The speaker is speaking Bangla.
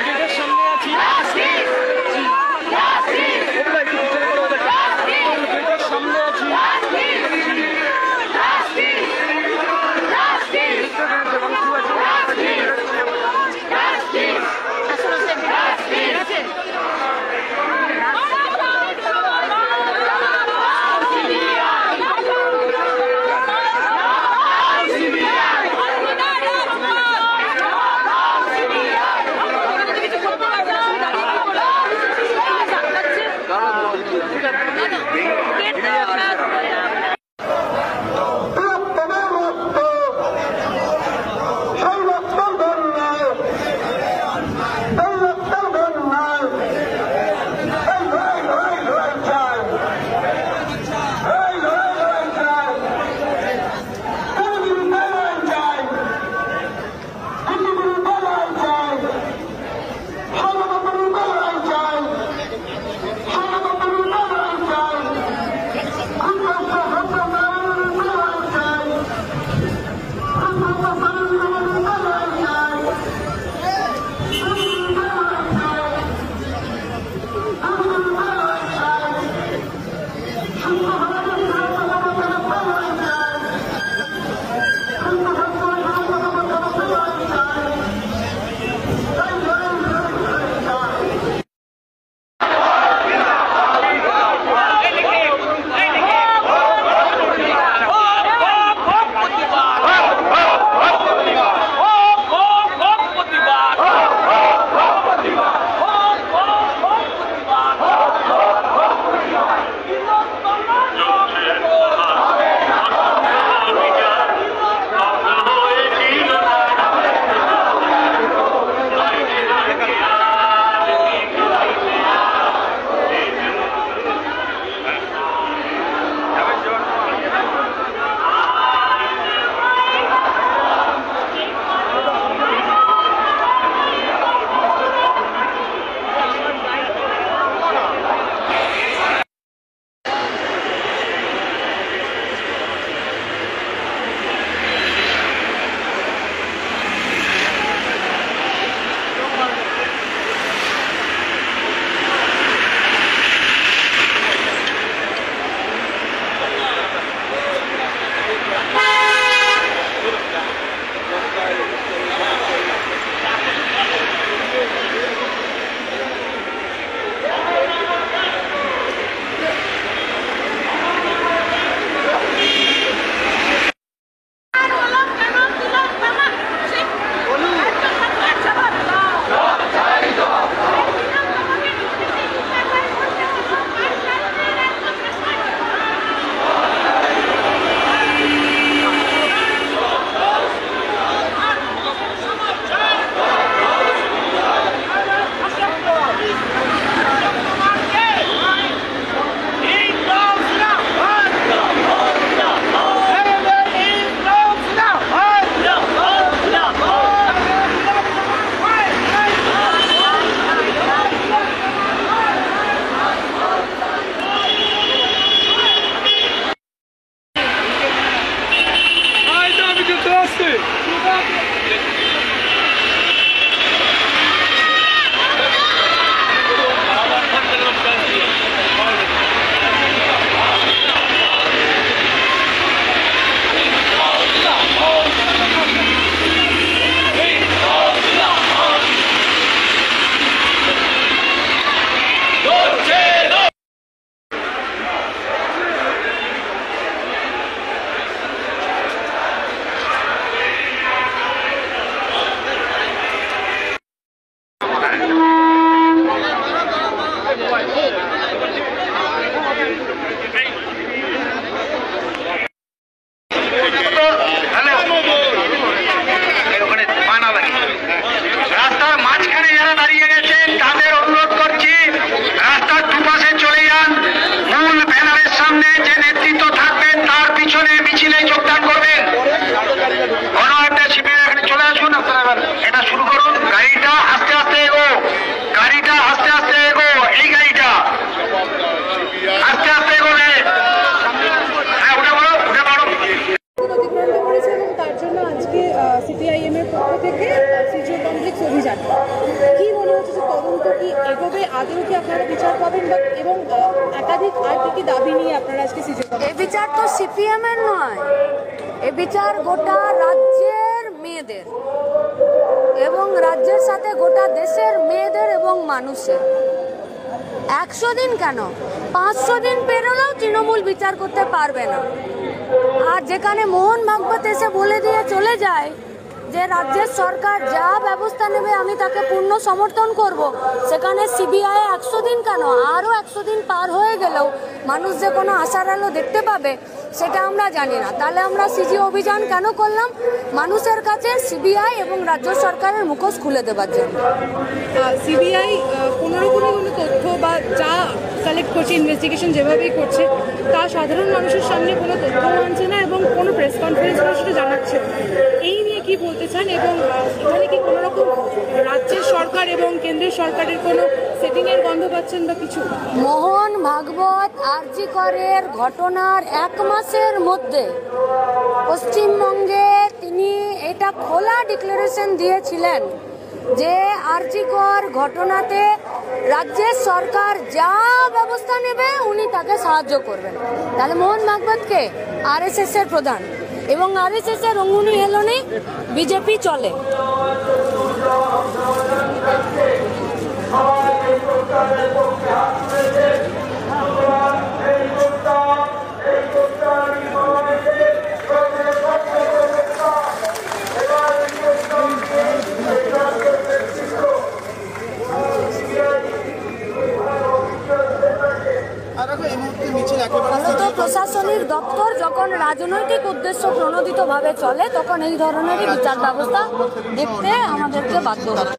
গেটের সামনে আছি। এভাবে আদৌ কি আপনারা বিচার পাবেন এবং একাধিক আর কি দাবি নিয়ে আপনারা আজকে সিজে করবেন? এই বিচার তো সিপিএম এর নয়, এই বিচার গোটা রাজ্যের মেয়েদের এবং রাজ্যের সাথে গোটা দেশের মেয়েদের এবং মানুষের। 100 দিন কেন, 500 দিন পেরোলেও তৃণমূল বিচার করতে পারবে না। আর যেখানে মোহন ভাগবত এসে বলে দিয়ে চলে যায় যে রাজ্যের সরকার যা ব্যবস্থা নেবে আমি তাকে পূর্ণ সমর্থন করব, সেখানে সিবিআই 100 দিন কেন, আরও 100 দিন পার হয়ে গেলেও মানুষ যে কোনো আশার আলো দেখতে পাবে সেটা আমরা জানি না। তাহলে আমরা সিজি অভিযান কেন করলাম? মানুষের কাছে সিবিআই এবং রাজ্য সরকারের মুখোশ খুলে দেওয়ার জন্য। সিবিআই কোনোরকমই কোনো তথ্য বা যা কালেক্ট করছে, ইনভেস্টিগেশন যেভাবেই করছে, তা সাধারণ মানুষের সামনে কোনো তথ্য আনছে না এবং কোনো প্রেস কনফারেন্স করে সেটা জানাচ্ছে। এই নিয়ে কি বলতে চান এবং এখানে কি কোনোরকম রাজ্যের সরকার এবং কেন্দ্রের সরকারের কোনো সেটিংয়ের গন্ধ পাচ্ছেন বা কিছু? মোহন ভাগবত আরজি করের ঘটনার 1 মাসের মধ্যে পশ্চিমবঙ্গে তিনি এটা খোলা ডিক্লারেশন দিয়েছিলেন যে আরজি কর ঘটনাতে রাজ্যের সরকার যা ব্যবস্থা নেবে উনি তাকে সাহায্য করবেন। তাহলে মোহন ভাগবতকে আরএসএস এর প্রধান এবং আরএসএস এর অঙ্গুনি হেলনে বিজেপি চলে। প্রশাসনিক দপ্তর যখন রাজনৈতিক উদ্দেশ্য প্রণোদিতভাবে চলে তখন এই ধরনেরই বিচার ব্যবস্থা দেখতে আমাদেরকে বাধ্য হয়।